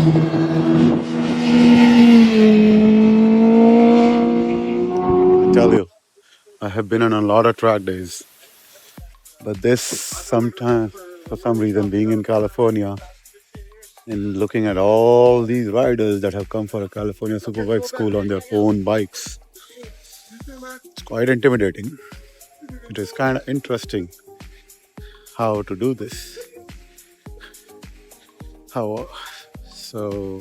I tell you, I have been on a lot of track days, but this sometimes, for some reason, being in California and looking at all these riders that have come for a California Superbike school on their own bikes, it's quite intimidating. It is kind of interesting how to do this. How so?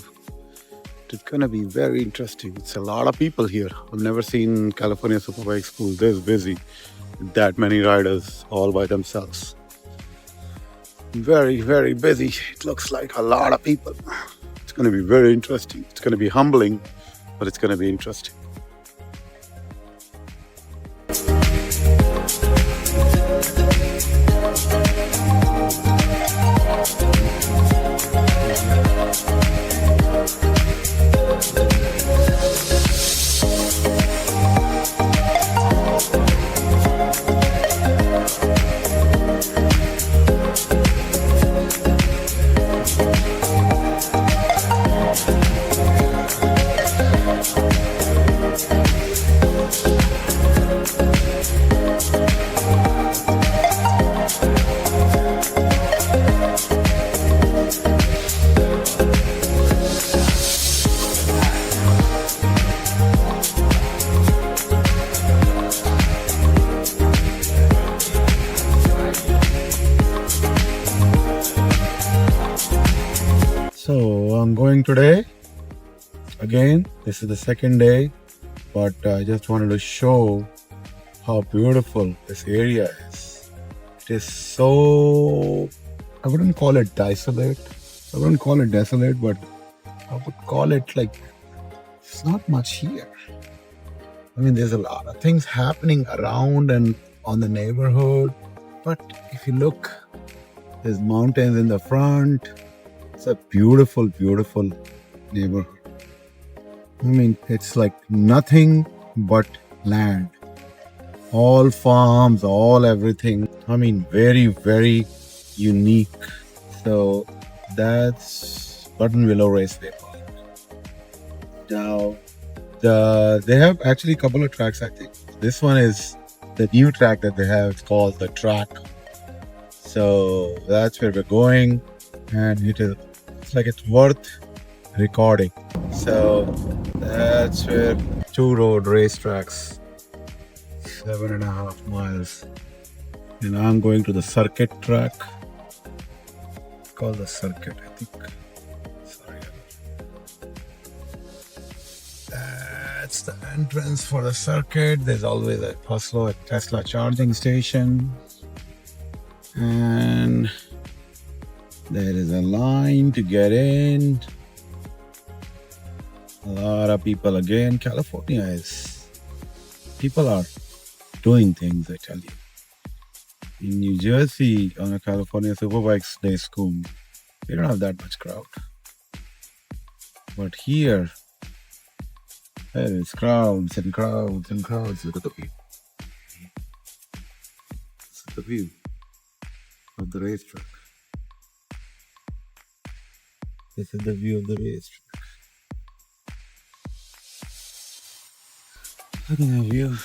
It's gonna be very interesting. It's a lot of people here. I've never seen California Superbike school this busy, with that many riders all by themselves. Very, very busy. It looks like a lot of people. It's gonna be very interesting. It's gonna be humbling, but it's gonna be interesting. So I'm going today. Again, this is the second day, but I just wanted to show how beautiful this area is. It is so, I wouldn't call it desolate. But I would call it like, it's not much here. I mean, there's a lot of things happening around and on the neighborhood. But if you look, there's mountains in the front. It's a beautiful, beautiful neighborhood. I mean, it's like nothing but land. All farms, all everything. I mean, very, very unique. So that's Buttonwillow Raceway Park. Now, they have actually a couple of tracks, I think. This one is the new track that they have. It's called the track. So that's where we're going. And it's like it's worth recording. So that's where 2 road racetracks, 7.5 miles. And I'm going to the circuit track. It's called the circuit, I think. Sorry. That's the entrance for the circuit. There's always a Tesla charging station. And there is a line to get in. A lot of people again. California is, people are doing things, I tell you. In New Jersey, on a California Superbike day school, we don't have that much crowd. But here, there is crowds and crowds and crowds. Look at the view. Look at the view of the racetrack. This is the view of the racetrack. Look at that view.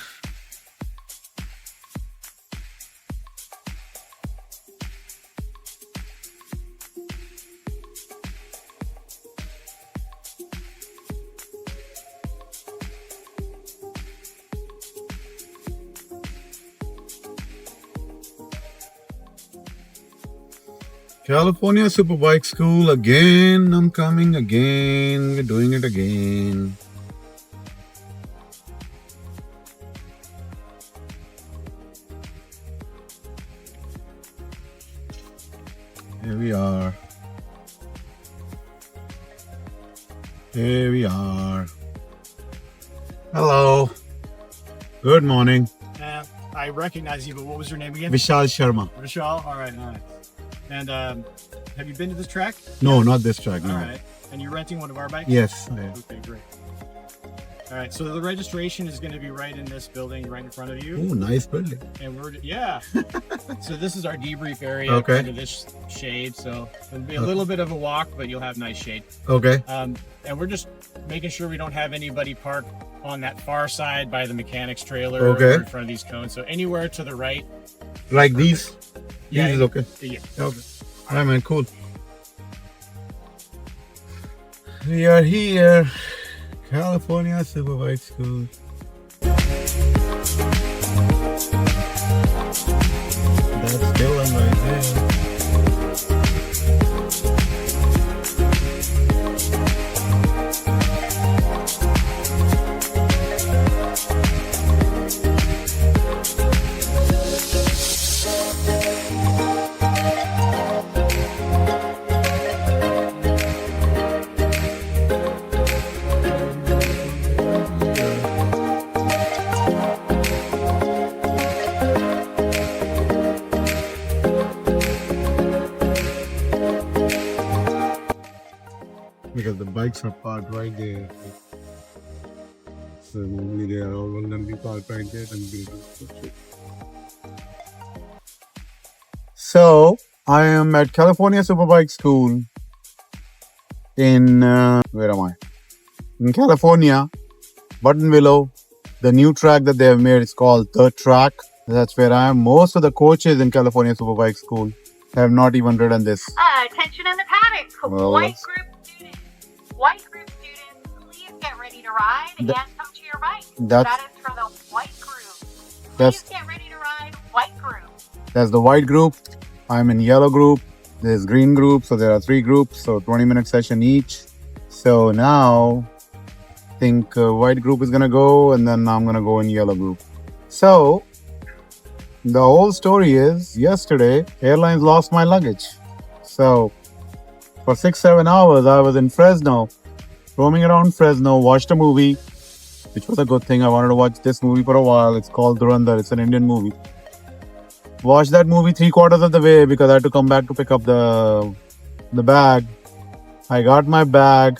California Superbike School again. I'm coming again. We're doing it again. Here we are. Here we are. Hello. Good morning. I recognize you, but what was your name again? Vishal Sharma. Vishal? All right, nice. And have you been to this track? No, not this track, no. All right. And you're renting one of our bikes? Yes. I am. Okay, great. All right, so the registration is going to be right in this building, right in front of you. Oh, nice building. And yeah. So this is our debrief area, Okay. under this shade. So it'll be a little bit of a walk, but you'll have nice shade. Okay. And we're just making sure we don't have anybody parked on that far side by the mechanics trailer Okay. or in front of these cones. So anywhere to the right. Like these? Yeah. These is okay. Yeah. Okay. All right, man. Cool. We are here. California Superbike School. That's Dylan right there. Because the bikes are parked right there. So normally they are all going to be parked right there. So I am at California Superbike School in where am I? In California, Buttonwillow. The new track that they have made is called The Track. That's where I am. Most of the coaches in California Superbike School have not even ridden this. Attention in the paddock. Well, White group students, please get ready to ride and come to your right. That is for the white group. That's Please get ready to ride white group. That's the white group. I'm in yellow group. There's green group. So there are 3 groups. So 20-minute session each. So now I think white group is going to go and then I'm going to go in yellow group. So the whole story is yesterday airlines lost my luggage. So for 6-7 hours I was in Fresno, roaming around Fresno, watched a movie, which was a good thing. I wanted to watch this movie for a while. It's called Durandar. It's an Indian movie. Watched that movie 3/4 of the way because I had to come back to pick up the bag. I got my bag.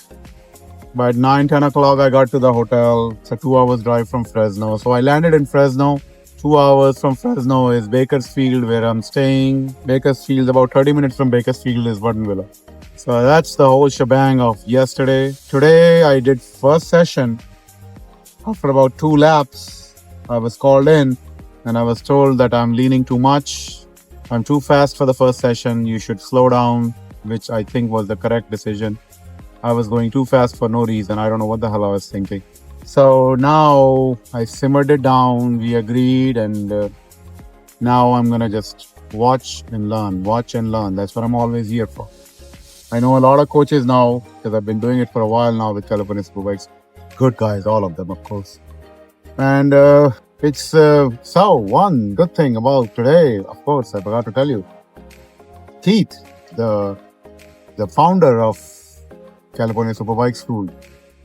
By 9-10 o'clock, I got to the hotel. It's a 2 hours drive from Fresno. So I landed in Fresno. 2 hours from Fresno is Bakersfield, where I'm staying. Bakersfield, about 30 minutes from Bakersfield is Buttonwillow. So that's the whole shebang of yesterday. Today, I did first session. After about 2 laps, I was called in and I was told that I'm leaning too much. I'm too fast for the first session. You should slow down, which I think was the correct decision. I was going too fast for no reason. I don't know what the hell I was thinking. So now I simmered it down. We agreed, and now I'm going to just watch and learn. Watch and learn. That's what I'm always here for. I know a lot of coaches now because I've been doing it for a while now with California Superbikes. Good guys, all of them, of course. And it's so one good thing about today, of course, I forgot to tell you. Keith, the founder of California Superbike School,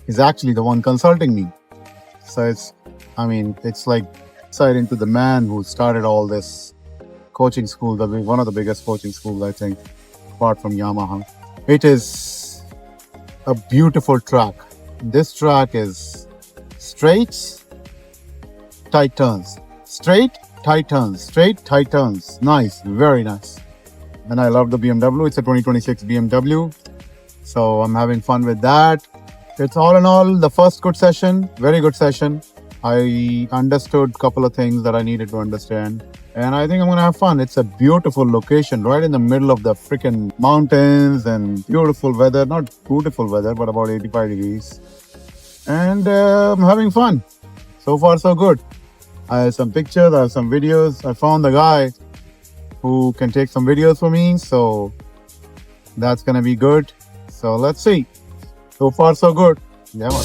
is actually the one consulting me. So it's like exciting to the man who started all this coaching school, one of the biggest coaching schools, I think, apart from Yamaha. It is a beautiful track. This track is straights, tight turns. Straight, tight turns. Straight, tight turns. Nice, very nice. And I love the BMW. It's a 2026 BMW. So I'm having fun with that. It's all in all the first good session, very good session. I understood a couple of things that I needed to understand. And I think I'm going to have fun. It's a beautiful location right in the middle of the freaking mountains and beautiful weather. Not beautiful weather, but about 85 degrees. And I'm having fun. So far, so good. I have some pictures, I have some videos. I found the guy who can take some videos for me. So that's going to be good. So let's see. So far, so good. Yeah, man.